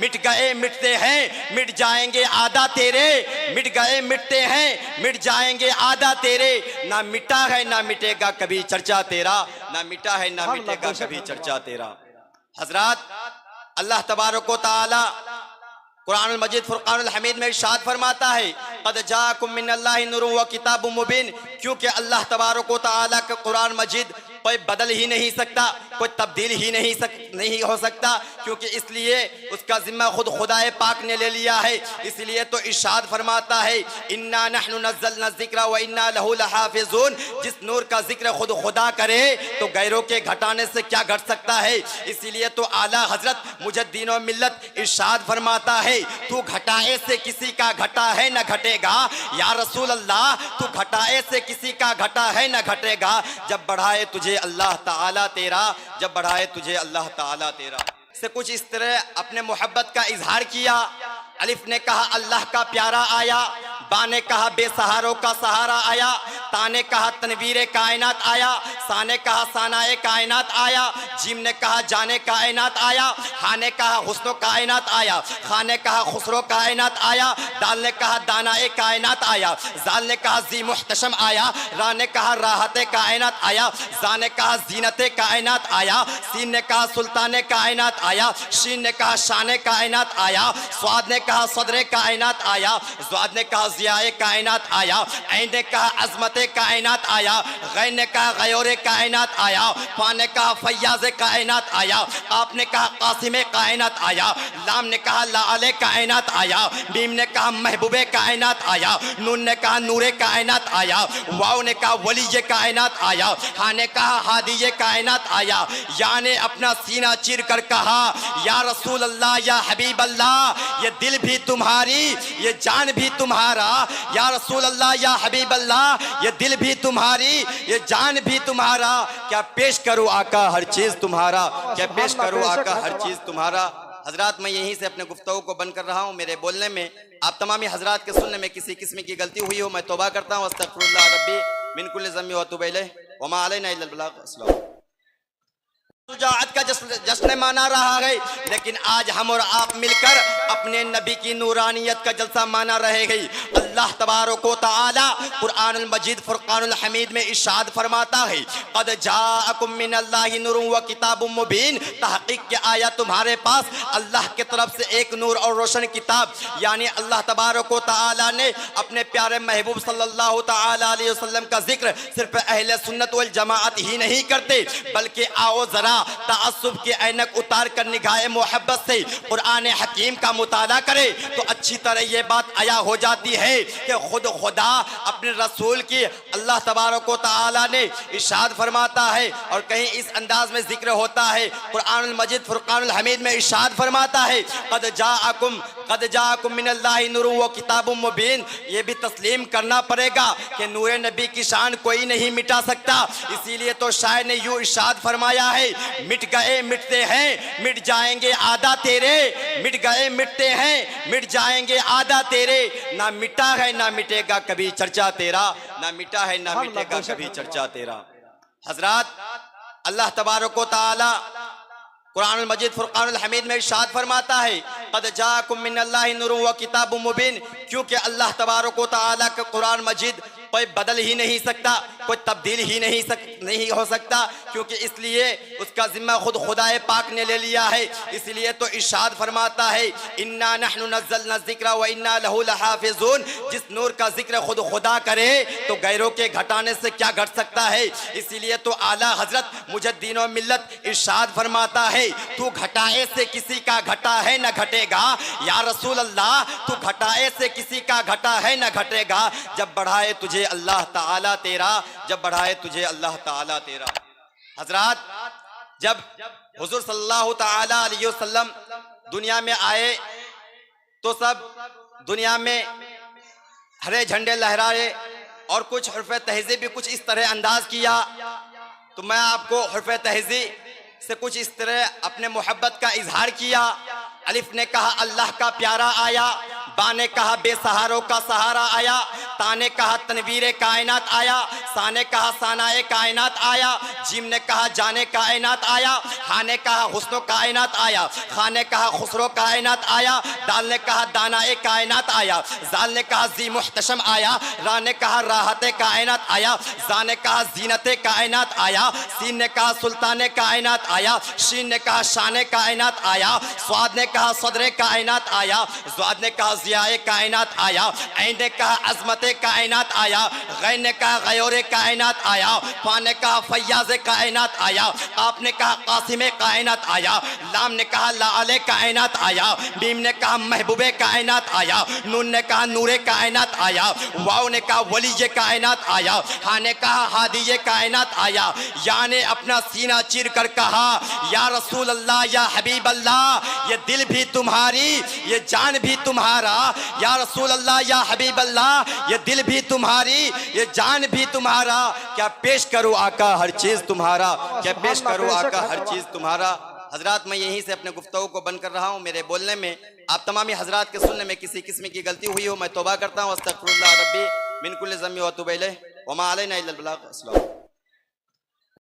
मिट गए मिटते हैं मिट जाएंगे आधा तेरे, मिट गए मिटते हैं मिट जाएंगे आधा तेरे, ना मिटा है ना मिटेगा कभी चर्चा तेरा, ना मिटा है ना मिटेगा कभी चर्चा तेरा। हजरात, अल्लाह तबारक व तआला कुरान मजीद फुरकानुल हमीद में इरशाद फरमाता है, क़द जाअकुम मिनल्लाहि नूरुन व किताबुम मुबीन, क्योंकि अल्लाह तबारक व तआला का कुरान मजीद कोई बदल ही नहीं सकता, कोई तब्दील ही नहीं हो सकता, क्योंकि इसलिए उसका जिम्मा खुद खुदाए पाक ने ले लिया है। इसलिए तो इरशाद फरमाता है, इन्ना नहनु नज़्ज़लना ज़िक्रा व इन्ना लहू लहाफ़िज़ून, जिस नूर का जिक्र खुद खुदा करे तो गैरों के घटाने से क्या घट सकता है। इसीलिए तो आला हजरत मुजद्दीन व मिल्लत इरशाद फरमाता है, तू घटाए से किसी का घटा है न घटेगा, या रसूल अल्लाह तू घटाए से किसी का घटा है न घटेगा, जब बढ़ाए तुझे अल्लाह ताला तेरा, जब बढ़ाए तुझे अल्लाह ताला तेरा। से कुछ इस तरह अपने मोहब्बत का इजहार किया। अलिफ ने कहा अल्लाह का प्यारा आया, बा ने कहा बेसहारों का सहारा आया, ता ने कहा तनवीर कायनात आया, सा ने कहा सानाए कायनात आया, जीम ने कहा जाने कायनात आया, हा ने कहा हुस्नो कायनात आया, खा ने कहा खुसरो कायनात आया, दाल ने कहा दानाए कायनात आया, जाल ने कहा जी मुहतशम आया, रा ने कहा राहत कायनात आया, जा ने कहा जीनत कायनात आया, सीन ने कहा सुल्तान कायनात आया, शीन ने कहा शान कायनात आया, स्वाद ने कहा सदर कायनात आया, ज़्वाद ने कहा ज़ियाए कायनात आया, ऐन ने कहा अज़मत कायनात आया, गैन ने कहा गयोर कायनात आया, फा ने कहा फैयाज कायनात आया, आपने कहा कासिम कायनात आया, लाम ने कहा लाले कायनात आया, मीम ने कहा महबूबे कायनात आया, नून ने कहा नूरे कायनात आया, वाव ने कहा वली कायनात आया, हा ने कहा हादी कायनात आया, या ने अपना सीना चीर कर कहा, या रसूल अल्लाह या हबीब अल्लाह, ये दिल भी तुम्हारी ये जान भी तुम्हारा, या रसूल अल्लाह या हबीब अल्लाह, ये दिल भी तुम्हारी ये जान भी तुम्हारा, क्या पेश करूं आका हर चीज तुम्हारा, क्या पेश करूं आका हर चीज तुम्हारा। हजरात, मैं यहीं से अपने गुफ्तगू को बंद कर रहा हूं। मेरे बोलने में आप तमामी हजरात के सुनने में किसी किस्म की गलती हुई हो, मैं तौबा करता हूं। अस्तगफिरुल्लाह रब्बी मिन कुल्लि ज़म्बि व अतूबु इलैह व मा अलैना इल्लल बलाग। अस्सलाम। शुजाअत का जश्न माना रहा है, लेकिन आज हम और आप मिलकर अपने नबी की नूरानियत का जलसा माना रहे हैं। अल्लाह तबारक व तआला कुरानुल मजीद फुरकानुल हमीद में इरशाद फरमाता है, क़द जाअकुम मिनल्लाहि नूरुन व किताबुम मुबीन, तहक़ीक़ के आया तुम्हारे पास अल्लाह की तरफ से एक नूर और रोशन किताब। यानी अल्लाह तबारक व तआला ने अपने प्यारे महबूब सल्लल्लाहु तआला अलैहि वसल्लम का जिक्र सिर्फ अहले सुन्नत वल जमाअत ही नहीं करते, बल्कि आओ जरा ताअस्सुब के ऐनक उतार कर निगाहे मोहब्बत से कुरान हकीम का मुताला करे तो अच्छी तरह ये बात आया हो जाती है कि खुद खुदा अपने रसूल की अल्लाह तबारक व तआला ने इरशाद फरमाता है, और कहीं इस अंदाज में जिक्र होता है कुरानुल मजीद फुरकानुल हमीद में इरशाद फरमाता है, क़द जाअकुम मिनल्लाहि नूरुन व किताबुम मुबीन। ये भी तस्लीम करना पड़ेगा कि नूर नबी की शान कोई नहीं मिटा सकता। इसीलिए तो शायर ने यूं इरशाद फरमाया है, मिट गए मिटते हैं मिट जाएंगे आधा तेरे, मिट गए मिटते हैं मिट जाएंगे आधा तेरे, ना मिटा है ना मिटेगा कभी चर्चा तेरा, ना मिटा है ना मिटेगा कभी चर्चा तेरा। हजरात, अल्लाह तबारक व तआला कुरानुल मजीद फुरकानुल हमीद में इरशाद फरमाता है, क़द जाअकुम मिनल्लाहि नूरुन व किताबुम मुबीन, क्योंकि अल्लाह तबारक व तआला का कुरान मजीद कोई बदल ही नहीं सकता, कोई तब्दील ही नहीं हो सकता, क्योंकि इसलिए उसका जिम्मा खुद खुदाए पाक ने ले लिया है। इसलिए तो इरशाद फरमाता है, इन्ना नहनु नज़्ज़लना ज़िक्रा व इन्ना लहू लहाफ़िज़ून, जिस नूर का जिक्र खुद खुदा करे तो गैरों के घटाने से क्या घट सकता है। इसीलिए तो आला हजरत मुजद्दीन व मिल्लत इरशाद फरमाता है, तू घटाए से किसी का घटा है न घटेगा, या रसूल अल्लाह तू घटाए से किसी का घटा है न घटेगा, जब बढ़ाए तुझे अल्लाह ताला तेरा, जब बढ़ाए तुझे अल्लाह ताला तेरा। हजरात, जब हुजूर सल्लल्लाहु ताला अलैहि वसल्लम दुनिया में आए तो सब दुनिया में हरे झंडे लहराए और कुछ हुर्फ़े तहज़ीब भी कुछ इस तरह अंदाज किया। तो मैं आपको हुर्फ़े तहज़ीब से कुछ इस तरह अपने मोहब्बत का इजहार किया। अलिफ ने कहा अल्लाह का प्यारा आया, बा ने कहा बेसहारों का सहारा आया, ता ने कहा तनवीर कायनात आया, सा ने कहा सानाए कायनात आया, जिम ने कहा जाने कायनात आया, हा ने कहा हुस्नो कायनात आया, खा ने कहा खुसरो कायनात आया, दाल ने कहा दाना ए कायनात आया, जाल ने कहा जी मुहतशम आया, रा ने कहा राहत कायनात आया, जा ने कहा जीनत कायनात आया, सीन ने कहा सुल्तान कायनात आया, शीन ने कहा शान कायनात आया, स्वाद ने कहा सदर कायनात आया, ज़्वाद ने कहा ज़ियाए कायनात आया, ऐन ने कहा अज़मत कायनात आया, गैन ने कहा गयोर कायनात आया, फा ने कहा फैयाज कायनात आया, आपने कहा कासिम कायनात आया, लाम ने कहा लाले कायनात आया, मीम ने कहा महबूबे कायनात आया, नून ने कहा नूरे कायनात आया, वाव ने कहा वली कायनात आया, हा ने कहा हादी कायनात आया, या ने अपना सीना चीर कर कहा या रसूल अल्लाह या हबीब अल्लाह, ये दिल भी तुम्हारी ये जान भी तुम्हारा, या रसूल अल्लाह या हबीब अल्लाह, ये दिल भी तुम्हारी ये जान भी तुम्हारा, क्या पेश करूँ आका हर चीज़ तुम्हारा, क्या पेश करूँ आका हर चीज़ तुम्हारा। हजरात मैं यहीं से अपने गुफ्तगू को बंद कर रहा हूँ। मेरे बोलने में आप तमामी हजरात के सुनने में किसी किस्म की गलती हुई हो मैं तौबा करता हूँ। अस्तगफिरुल्लाह रब्बी मिन कुल्लि ज़म्बि व अतूबु इलैह व मा अलैना इल्लल बलाग। अस्सलाम।